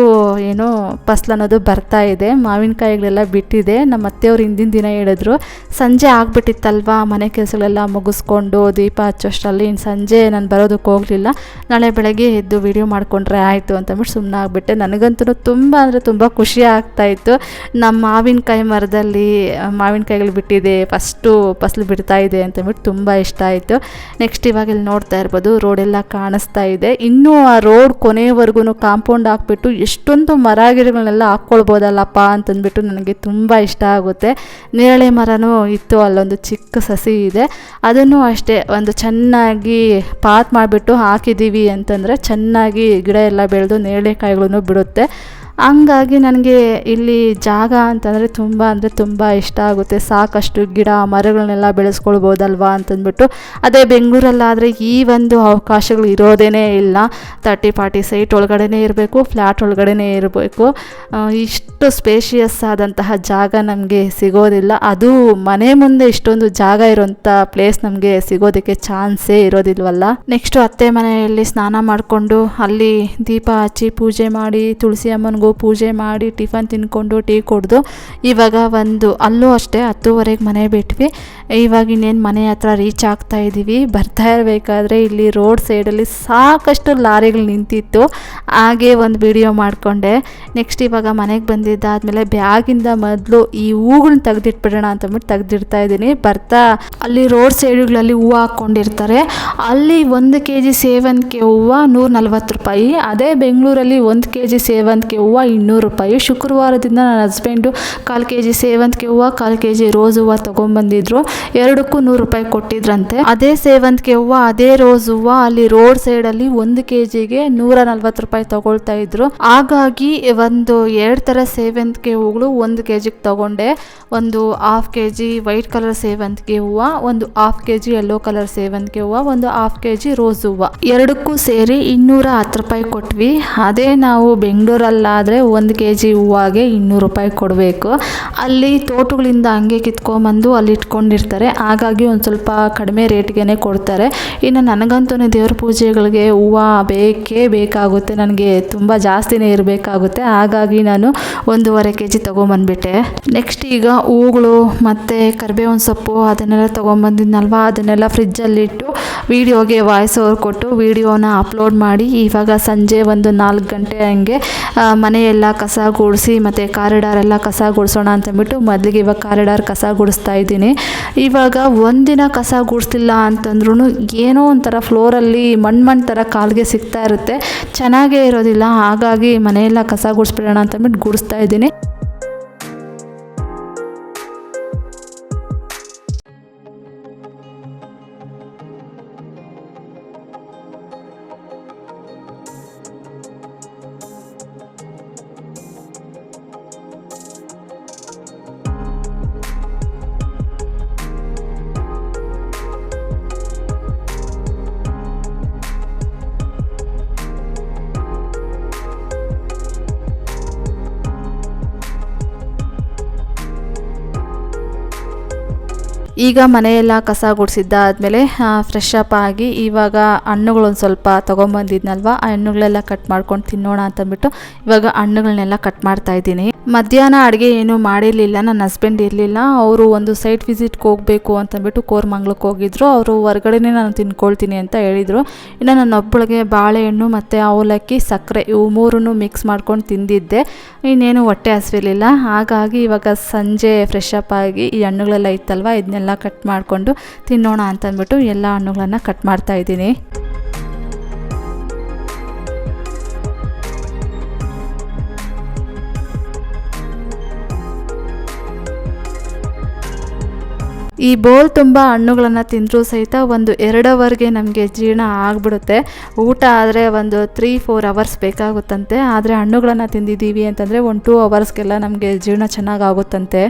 ಏನೋ ಫಸಲು ಅನ್ನೋದು ಬರ್ತಾ ಇದೆ. ಮಾವಿನಕಾಯಿಗಳೆಲ್ಲ ಬಿಟ್ಟಿದೆ. ನಮ್ಮ ಅತ್ತೆಯವ್ರು ಹಿಂದಿನ ದಿನ ಹೇಳಿದ್ರು ಸಂಜೆ ಆಗಿಬಿಟ್ಟಿತ್ತಲ್ವ, ಮನೆ ಕೆಲಸಗಳೆಲ್ಲ ಮುಗಿಸ್ಕೊಂಡು ದೀಪ ಹಚ್ಚೋಷ್ಟರಲ್ಲಿ ಇನ್ನು ಸಂಜೆ ನಾನು ಬರೋದಕ್ಕೆ ಹೋಗಲಿಲ್ಲ, ನಾಳೆ ಬೆಳಗ್ಗೆ ಎದ್ದು ವಿಡಿಯೋ ಮಾಡಿಕೊಂಡ್ರೆ ಆಯಿತು ಅಂತಂದ್ಬಿಟ್ಟು ಸುಮ್ಮನೆ ಆಗಿಬಿಟ್ಟೆ. ನನಗಂತೂ ತುಂಬ ಅಂದರೆ ತುಂಬ ಖುಷಿ ಆಗ್ತಾಯಿತ್ತು. ನಮ್ಮ ಮಾವಿನಕಾಯಿ ಮರದಲ್ಲಿ ಮಾವಿನಕಾಯಿಗಳು ಬಿಟ್ಟಿದೆ, ಫಸ್ಟು ಫಸಲು ಬಿಡ್ತಾ ಇದೆ ಅಂತಂದ್ಬಿಟ್ಟು ತುಂಬ ಇಷ್ಟ ಆಯಿತು. ನೆಕ್ಸ್ಟ್ ಇವಾಗ ಇಲ್ಲಿ ನೋಡ್ತಾ ಇರ್ಬೋದು ರೋಡೆಲ್ಲ ಕಾಣಿಸ್ತಾ ಇದೆ. ಇನ್ನೂ ಆ ರೋಡ್ ಕೊನೆಯವರೆಗೂ ಕಾಂಪೌಂಡ್ ಹಾಕ್ಬಿಟ್ಟು ಎಷ್ಟೊಂದು ಮರ ಗಿಡಗಳನ್ನೆಲ್ಲ ಹಾಕ್ಕೊಳ್ಬೋದಲ್ಲಪ್ಪ ಅಂತಂದ್ಬಿಟ್ಟು ನನಗೆ ತುಂಬ ಇಷ್ಟ ಆಗುತ್ತೆ. ನೇರಳೆ ಮರನೂ ಇತ್ತು, ಅಲ್ಲೊಂದು ಚಿಕ್ಕ ಸಸಿ ಇದೆ, ಅದನ್ನು ಅಷ್ಟೇ ಒಂದು ಚೆನ್ನಾಗಿ ಪಾತ್ ಮಾಡಿಬಿಟ್ಟು ಹಾಕಿದ್ದೀವಿ ಅಂತಂದರೆ ಚೆನ್ನಾಗಿ ಗಿಡ ಎಲ್ಲ ಬೆಳೆದು ನೇರಳೆಕಾಯಿಗಳನ್ನು ಬಿಡುತ್ತೆ. ಹಂಗಾಗಿ ನನಗೆ ಇಲ್ಲಿ ಜಾಗ ಅಂತಂದರೆ ತುಂಬ ಇಷ್ಟ ಆಗುತ್ತೆ. ಸಾಕಷ್ಟು ಗಿಡ ಮರಗಳನ್ನೆಲ್ಲ ಬೆಳೆಸ್ಕೊಳ್ಬೋದಲ್ವಾ ಅಂತಂದ್ಬಿಟ್ಟು. ಅದೇ ಬೆಂಗಳೂರಲ್ಲಾದರೆ ಈ ಒಂದು ಅವಕಾಶಗಳು ಇರೋದೇ ಇಲ್ಲ. 30-40 ಸೈಟ್ ಒಳಗಡೆ ಇರಬೇಕು, ಫ್ಲ್ಯಾಟ್ ಒಳಗಡೆ ಇರಬೇಕು. ಇಷ್ಟು ಸ್ಪೇಷಿಯಸ್ ಆದಂತಹ ಜಾಗ ನಮಗೆ ಸಿಗೋದಿಲ್ಲ. ಅದು ಮನೆ ಮುಂದೆ ಇಷ್ಟೊಂದು ಜಾಗ ಇರೋಂಥ ಪ್ಲೇಸ್ ನಮಗೆ ಸಿಗೋದಕ್ಕೆ ಚಾನ್ಸೇ ಇರೋದಿಲ್ವಲ್ಲ. ನೆಕ್ಸ್ಟು ಅತ್ತೆ ಮನೆಯಲ್ಲಿ ಸ್ನಾನ ಮಾಡಿಕೊಂಡು ಅಲ್ಲಿ ದೀಪ ಹಚ್ಚಿ ಪೂಜೆ ಮಾಡಿ ತುಳಸಿ ಅಮ್ಮನಿಗೂ ನಾವು ಪೂಜೆ ಮಾಡಿ ಟಿಫನ್ ತಿನ್ಕೊಂಡು ಟೀ ಕುಡಿದು ಇವಾಗ ಅಲ್ಲೂ ಅಷ್ಟೇ 10:30ಗೆ ಮನೆ ಬಿಟ್ವಿ. ಇವಾಗ ಇನ್ನೇನು ಮನೆ ಹತ್ರ ರೀಚ್ ಆಗ್ತಾ ಇದ್ದೀವಿ. ಬರ್ತಾ ಇರಬೇಕಾದ್ರೆ ಇಲ್ಲಿ ರೋಡ್ ಸೈಡಲ್ಲಿ ಸಾಕಷ್ಟು ಲಾರಿಗಳು ನಿಂತಿತ್ತು. ಹಾಗೆ ಒಂದು ವಿಡಿಯೋ ಮಾಡಿಕೊಂಡೆ. ನೆಕ್ಸ್ಟ್ ಇವಾಗ ಮನೆಗೆ ಬಂದಿದ್ದಾದಮೇಲೆ ಬ್ಯಾಗಿಂದ ಮೊದಲು ಈ ಹೂಗಳನ್ನ ತೆಗೆದಿಟ್ಬಿಡೋಣ ಅಂತಂದ್ಬಿಟ್ಟು ತೆಗೆದಿಡ್ತಾ ಇದ್ದೀನಿ. ಬರ್ತಾ ಅಲ್ಲಿ ರೋಡ್ ಸೈಡ್ಗಳಲ್ಲಿ ಹೂವು ಹಾಕ್ಕೊಂಡಿರ್ತಾರೆ. ಅಲ್ಲಿ 1 kg ಸೇವಂತಿಗೆ ಹೂವು 140 ರೂಪಾಯಿ. ಅದೇ ಬೆಂಗಳೂರಲ್ಲಿ 1 kg ಸೇವಂತಿಗೆ ಹೂವು 200 ರೂಪಾಯಿ. ಶುಕ್ರವಾರದಿಂದ ನನ್ನ ಹಸ್ಬೆಂಡು 1/4 kg ಸೇವಂತಿಗೆ ಹೂವು 1/4 kg ರೋಸ್ ಹೂವು ತೊಗೊಂಬಂದಿದ್ರು. ಎರಡಕ್ಕೂ 100 ರೂಪಾಯಿ ಕೊಟ್ಟಿದ್ರಂತೆ. ಅದೇ ಸೇವಂತಿಗೆ ಹೂವು ಅದೇ ರೋಸ್ ಹೂವು ಅಲ್ಲಿ ರೋಡ್ ಸೈಡಲ್ಲಿ 1 kgಗೆ 140 ರೂಪಾಯಿ ತಗೊಳ್ತಾ ಇದ್ರು. ಹಾಗಾಗಿ 2 ಥರ ಸೇವಂತಿಗೆ ಹೂಗಳು 1 kgಗೆ ತಗೊಂಡೆ. ಒಂದು 1/2 kg ವೈಟ್ ಕಲರ್ ಸೇವಂತಿಗೆ ಹೂವು, ಒಂದು 1/2 kg ಯೆಲ್ಲೋ ಕಲರ್ ಸೇವಂತಿಗೆ ಹೂವು, ಒಂದು 1/2 kg ರೋಸ್ ಹೂವು. ಎರಡಕ್ಕೂ ಸೇರಿ 210 ರೂಪಾಯಿ ಕೊಟ್ವಿ. ಅದೇ ನಾವು ಬೆಂಗಳೂರಲ್ಲಾದರೆ 1 kg ಹೂವಾಗೆ 200 ರೂಪಾಯಿ ಕೊಡಬೇಕು. ಅಲ್ಲಿ ತೋಟಗಳಿಂದ ಹಂಗೆ ಕಿತ್ಕೊಂಬಂದು ಅಲ್ಲಿ ಇಟ್ಕೊಂಡಿರ್ತಾರೆ. ಹಾಗಾಗಿ ಒಂದು ಸ್ವಲ್ಪ ಕಡಿಮೆ ರೇಟ್ಗೆ ಕೊಡ್ತಾರೆ. ಇನ್ನು ನನಗಂತೂ ದೇವ್ರ ಪೂಜೆಗಳಿಗೆ ಹೂವು ಬೇಕೇ ಬೇಕಾಗುತ್ತೆ. ನನಗೆ ತುಂಬ ಜಾಸ್ತಿನೇ ಇರಬೇಕಾಗುತ್ತೆ. ಹಾಗಾಗಿ ನಾನು 1.5 kg ತೊಗೊಂಬಂದ್ಬಿಟ್ಟೆ. ನೆಕ್ಸ್ಟ್ ಈಗ ಹೂಗಳು ಮತ್ತು ಕರಿಬೇವಿನ ಸೊಪ್ಪು ಅದನ್ನೆಲ್ಲ ತೊಗೊಂಬಂದಿದ್ನಲ್ವ, ಅದನ್ನೆಲ್ಲ ಫ್ರಿಜ್ಜಲ್ಲಿಟ್ಟು ವಿಡಿಯೋಗೆ ವಾಯ್ಸ್ ಓವರ್ ಕೊಟ್ಟು ವಿಡಿಯೋನ ಅಪ್ಲೋಡ್ ಮಾಡಿ ಇವಾಗ ಸಂಜೆ 4 ಗಂಟೆ ಹಂಗೆ ಮನೆಯೆಲ್ಲ ಕಸ ಗುಡಿಸಿ ಮತ್ತು ಕಾರಿಡಾರೆಲ್ಲ ಕಸ ಗುಡಿಸೋಣ ಅಂತಂದ್ಬಿಟ್ಟು ಮೊದಲಿಗೆ ಇವಾಗ ಕಾರಿಡಾರ್ ಕಸ ಗುಡಿಸ್ತಾ ಇದ್ದೀನಿ. ಇವಾಗ ಒಂದಿನ ಕಸ ಗುಡಿಸ್ತಿಲ್ಲ ಅಂತಂದ್ರೂ ಏನೋ ಒಂಥರ ಫ್ಲೋರಲ್ಲಿ ಮಣ್ಣು ಥರ ಕಾಲಿಗೆ ಸಿಗ್ತಾ ಇರುತ್ತೆ, ಚೆನ್ನಾಗೇ ಇರೋದಿಲ್ಲ. ಹಾಗಾಗಿ ಮನೆಯೆಲ್ಲ ಕಸ ಗುಡಿಸ್ಬಿಡೋಣ ಅಂತಂದ್ಬಿಟ್ಟು ಗುಡಿಸ್ತಾ ಇದ್ದೀನಿ. ಈಗ ಮನೆಯೆಲ್ಲ ಕಸ ಗುಡಿಸಿದ್ದಾದಮೇಲೆ ಫ್ರೆಶ್ ಅಪ್ ಆಗಿ ಇವಾಗ ಹಣ್ಣುಗಳೊಂದು ಸ್ವಲ್ಪ ತೊಗೊಂಬಂದಿದ್ನಲ್ವ, ಆ ಹಣ್ಣುಗಳೆಲ್ಲ ಕಟ್ ಮಾಡ್ಕೊಂಡು ತಿನ್ನೋಣ ಅಂತಂದ್ಬಿಟ್ಟು ಇವಾಗ ಹಣ್ಣುಗಳನ್ನೆಲ್ಲ ಕಟ್ ಮಾಡ್ತಾ ಇದ್ದೀನಿ. ಮಧ್ಯಾಹ್ನ ಅಡುಗೆ ಏನೂ ಮಾಡಿರಲಿಲ್ಲ, ನನ್ನ ಹಸ್ಬೆಂಡ್ ಇರಲಿಲ್ಲ. ಅವರು ಒಂದು ಸೈಟ್ ವಿಸಿಟ್ಗೆ ಹೋಗಬೇಕು ಅಂತಂದ್ಬಿಟ್ಟು ಕೋರಮಂಗ್ಲಕ್ಕೆ ಹೋಗಿದ್ರು. ಅವರು ಹೊರಗಡೆನೇ ನಾನು ತಿನ್ಕೊಳ್ತೀನಿ ಅಂತ ಹೇಳಿದರು. ಇನ್ನು ನನ್ನೊಬ್ಬಳಿಗೆ ಬಾಳೆಹಣ್ಣು ಮತ್ತು ಅವಲಕ್ಕಿ ಸಕ್ಕರೆ ಇವು 3 ಮಿಕ್ಸ್ ಮಾಡ್ಕೊಂಡು ತಿಂದಿದ್ದೆ. ಇನ್ನೇನು ಹೊಟ್ಟೆ ಹಸಿವಿರಲಿಲ್ಲ. ಹಾಗಾಗಿ ಇವಾಗ ಸಂಜೆ ಫ್ರೆಶ್ ಅಪ್ ಆಗಿ ಈ ಹಣ್ಣುಗಳೆಲ್ಲ ಇತ್ತಲ್ವ ಇದನ್ನೆಲ್ಲ ಕಟ್ ಮಾಡಿಕೊಂಡು ತಿನ್ನೋಣ ಅಂತಂದ್ಬಿಟ್ಟು ಎಲ್ಲ ಹಣ್ಣುಗಳನ್ನು ಕಟ್ ಮಾಡ್ತಾ ಇದ್ದೀನಿ. ಈ ಬೌಲ್ ತುಂಬ ಹಣ್ಣುಗಳನ್ನು ತಿಂದರೂ ಸಹಿತ 1-2 ಅವರ್ಗೆ ನಮಗೆ ಜೀರ್ಣ ಆಗಿಬಿಡುತ್ತೆ. ಊಟ ಆದರೆ 3-4 ಅವರ್ಸ್ ಬೇಕಾಗುತ್ತಂತೆ. ಆದರೆ ಹಣ್ಣುಗಳನ್ನು ತಿಂದಿದ್ದೀವಿ ಅಂತಂದರೆ 1-2 ಅವರ್ಸ್ಗೆಲ್ಲ ನಮಗೆ ಜೀರ್ಣ ಚೆನ್ನಾಗಾಗುತ್ತಂತೆ.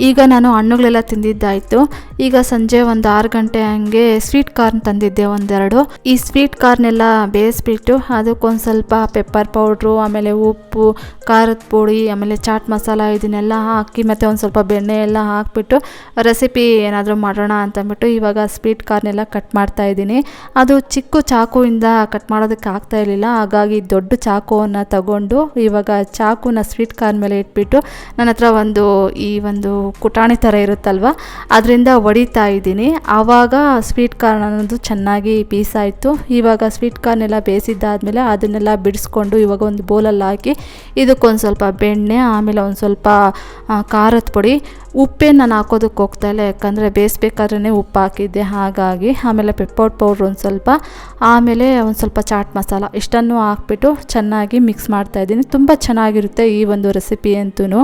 ಈಗ ನಾನು ಹಣ್ಣುಗಳೆಲ್ಲ ತಿಂದಿದ್ದಾಯಿತು. ಈಗ ಸಂಜೆ 6 ಗಂಟೆ ಹಂಗೆ ಸ್ವೀಟ್ ಕಾರ್ನ್ ತಂದಿದ್ದೆ 1-2. ಈ ಸ್ವೀಟ್ ಕಾರ್ನೆಲ್ಲ ಬೇಯಿಸ್ಬಿಟ್ಟು ಅದಕ್ಕೊಂದು ಸ್ವಲ್ಪ ಪೆಪ್ಪರ್ ಪೌಡ್ರು, ಆಮೇಲೆ ಉಪ್ಪು, ಖಾರದ ಪುಡಿ, ಆಮೇಲೆ ಚಾಟ್ ಮಸಾಲ ಇದನ್ನೆಲ್ಲ ಹಾಕಿ ಮತ್ತು ಒಂದು ಸ್ವಲ್ಪ ಬೆಣ್ಣೆ ಎಲ್ಲ ಹಾಕಿಬಿಟ್ಟು ರೆಸಿಪಿ ಏನಾದರೂ ಮಾಡೋಣ ಅಂತಂದ್ಬಿಟ್ಟು ಇವಾಗ ಸ್ವೀಟ್ ಕಾರ್ನೆಲ್ಲ ಕಟ್ ಮಾಡ್ತಾ ಇದ್ದೀನಿ. ಅದು ಚಿಕ್ಕ ಚಾಕುವಿಂದ ಕಟ್ ಮಾಡೋದಕ್ಕೆ ಆಗ್ತಾ ಇರಲಿಲ್ಲ. ಹಾಗಾಗಿ ದೊಡ್ಡ ಚಾಕುವನ್ನು ತಗೊಂಡು ಇವಾಗ ಚಾಕುನ ಸ್ವೀಟ್ ಕಾರ್ನ್ ಮೇಲೆ ಇಟ್ಬಿಟ್ಟು ನನ್ನ ಹತ್ರ ಒಂದು ಕುಟಾಣಿ ಥರ ಇರುತ್ತಲ್ವ ಅದರಿಂದ ಹೊಡಿತಾ ಇದ್ದೀನಿ. ಆವಾಗ ಸ್ವೀಟ್ ಕಾರ್ನ್ ಅನ್ನೋದು ಚೆನ್ನಾಗಿ ಪೀಸ್ ಆಯಿತು. ಇವಾಗ ಸ್ವೀಟ್ ಕಾರ್ನ್ ಎಲ್ಲ ಬೇಯಿಸಿದ್ದಾದಮೇಲೆ ಅದನ್ನೆಲ್ಲ ಬಿಡಿಸ್ಕೊಂಡು ಇವಾಗ ಒಂದು ಬೌಲಲ್ಲಿ ಹಾಕಿ ಇದಕ್ಕೊಂದು ಸ್ವಲ್ಪ ಬೆಣ್ಣೆ, ಆಮೇಲೆ ಒಂದು ಸ್ವಲ್ಪ ಖಾರದ ಪುಡಿ, ಉಪ್ಪೇನು ನಾನು ಹಾಕೋದಕ್ಕೆ ಹೋಗ್ತಾಯಿಲ್ಲ ಯಾಕಂದರೆ ಬೇಯಿಸ್ಬೇಕಾದ್ರೇ ಉಪ್ಪು ಹಾಕಿದ್ದೆ ಹಾಗಾಗಿ, ಆಮೇಲೆ ಪೆಪ್ಪರ್ ಪೌಡ್ರ್ ಒಂದು ಸ್ವಲ್ಪ, ಆಮೇಲೆ ಒಂದು ಸ್ವಲ್ಪ ಚಾಟ್ ಮಸಾಲ ಇಷ್ಟನ್ನು ಹಾಕ್ಬಿಟ್ಟು ಚೆನ್ನಾಗಿ ಮಿಕ್ಸ್ ಮಾಡ್ತಾಯಿದ್ದೀನಿ. ತುಂಬ ಚೆನ್ನಾಗಿರುತ್ತೆ ಈ ಒಂದು ರೆಸಿಪಿ ಅಂತೂ.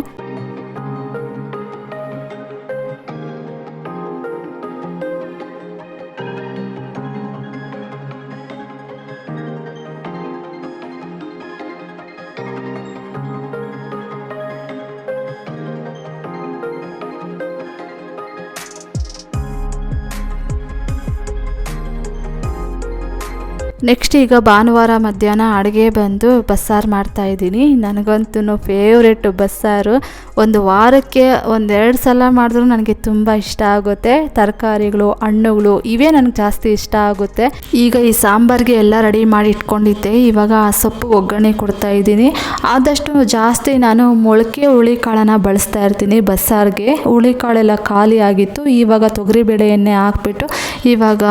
ನೆಕ್ಸ್ಟ್ ಈಗ ಭಾನುವಾರ ಮಧ್ಯಾಹ್ನ ಅಡುಗೆ ಬಂದು ಬಸ್ಸಾರು ಮಾಡ್ತಾಯಿದ್ದೀನಿ. ನನಗಂತೂ ಫೇವ್ರೆಟ್ ಬಸ್ಸಾರು. ಒಂದು ವಾರಕ್ಕೆ 1-2 ಸಲ ಮಾಡಿದ್ರೂ ನನಗೆ ತುಂಬ ಇಷ್ಟ ಆಗುತ್ತೆ. ತರಕಾರಿಗಳು, ಹಣ್ಣುಗಳು ಇವೇ ನನಗೆ ಜಾಸ್ತಿ ಇಷ್ಟ ಆಗುತ್ತೆ. ಈಗ ಈ ಸಾಂಬಾರಿಗೆ ಎಲ್ಲ ರೆಡಿ ಮಾಡಿ ಇಟ್ಕೊಂಡಿದ್ದೆ. ಇವಾಗ ಆ ಸೊಪ್ಪು ಒಗ್ಗರಣೆ ಕೊಡ್ತಾ ಇದ್ದೀನಿ. ಆದಷ್ಟು ಜಾಸ್ತಿ ನಾನು ಮೊಳಕೆ ಹುಳಿಕಾಳನ್ನು ಬಳಸ್ತಾ ಇರ್ತೀನಿ ಬಸ್ಸಾರಿಗೆ. ಹುಳಿಕಾಳೆಲ್ಲ ಖಾಲಿ ಆಗಿತ್ತು. ಇವಾಗ ತೊಗರಿಬೇಳೆ ಎಣ್ಣೆ ಹಾಕ್ಬಿಟ್ಟು ಇವಾಗ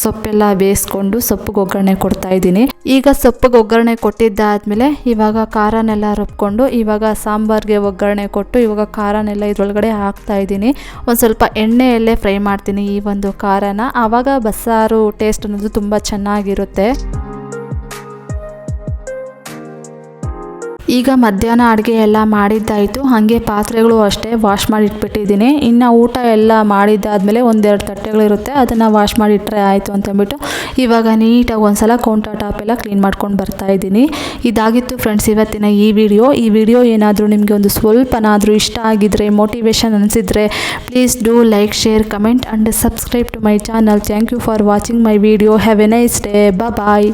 ಸೊಪ್ಪೆಲ್ಲ ಬೇಯಿಸ್ಕೊಂಡು ಸೊಪ್ಪಿಗೆ ಒಗ್ಗರಣೆ ಕೊಡ್ತಾ ಇದ್ದೀನಿ. ಈಗ ಸೊಪ್ಪಿಗೆ ಒಗ್ಗರಣೆ ಕೊಟ್ಟಿದ್ದಾದ್ಮೇಲೆ ಇವಾಗ ಖಾರನೆಲ್ಲ ರುಬ್ಕೊಂಡು ಇವಾಗ ಸಾಂಬಾರ್ಗೆ ಒಗ್ಗರಣೆ ಕೊಟ್ಟು ಇವಾಗ ಖಾರನೆಲ್ಲ ಇದ್ರೊಳಗಡೆ ಹಾಕ್ತಾ ಇದ್ದೀನಿ. ಒಂದು ಸ್ವಲ್ಪ ಎಣ್ಣೆಯಲ್ಲೇ ಫ್ರೈ ಮಾಡ್ತೀನಿ ಈ ಒಂದು ಖಾರನ. ಆವಾಗ ಬಸ್ಸಾರು ಟೇಸ್ಟ್ ಅನ್ನೋದು ತುಂಬ ಚೆನ್ನಾಗಿರುತ್ತೆ. ಈಗ ಮಧ್ಯಾಹ್ನ ಅಡುಗೆ ಎಲ್ಲ ಮಾಡಿದ್ದಾಯಿತು. ಹಾಗೆ ಪಾತ್ರೆಗಳು ಅಷ್ಟೇ ವಾಶ್ ಮಾಡಿ ಇಟ್ಬಿಟ್ಟಿದ್ದೀನಿ. ಇನ್ನು ಊಟ ಎಲ್ಲ ಮಾಡಿದ್ದಾದಮೇಲೆ 1-2 ತಟ್ಟೆಗಳಿರುತ್ತೆ, ಅದನ್ನು ವಾಶ್ ಮಾಡಿ ಇಟ್ಟರೆ ಆಯಿತು ಅಂತಂದ್ಬಿಟ್ಟು ಇವಾಗ ನೀಟಾಗಿ ಒಂದ್ಸಲ ಕೌಂಟರ್ ಟಾಪ್ ಎಲ್ಲ ಕ್ಲೀನ್ ಮಾಡ್ಕೊಂಡು ಬರ್ತಾಯಿದ್ದೀನಿ. ಇದಾಗಿತ್ತು ಫ್ರೆಂಡ್ಸ್ ಇವತ್ತಿನ ಈ ವಿಡಿಯೋ ಏನಾದರೂ ನಿಮಗೆ ಒಂದು ಸ್ವಲ್ಪನಾದರೂ ಇಷ್ಟ ಆಗಿದ್ದರೆ, ಮೋಟಿವೇಶನ್ ಅನಿಸಿದರೆ please do like, share, comment and subscribe to my channel. Thank you for watching my video. Have a nice day. Bye.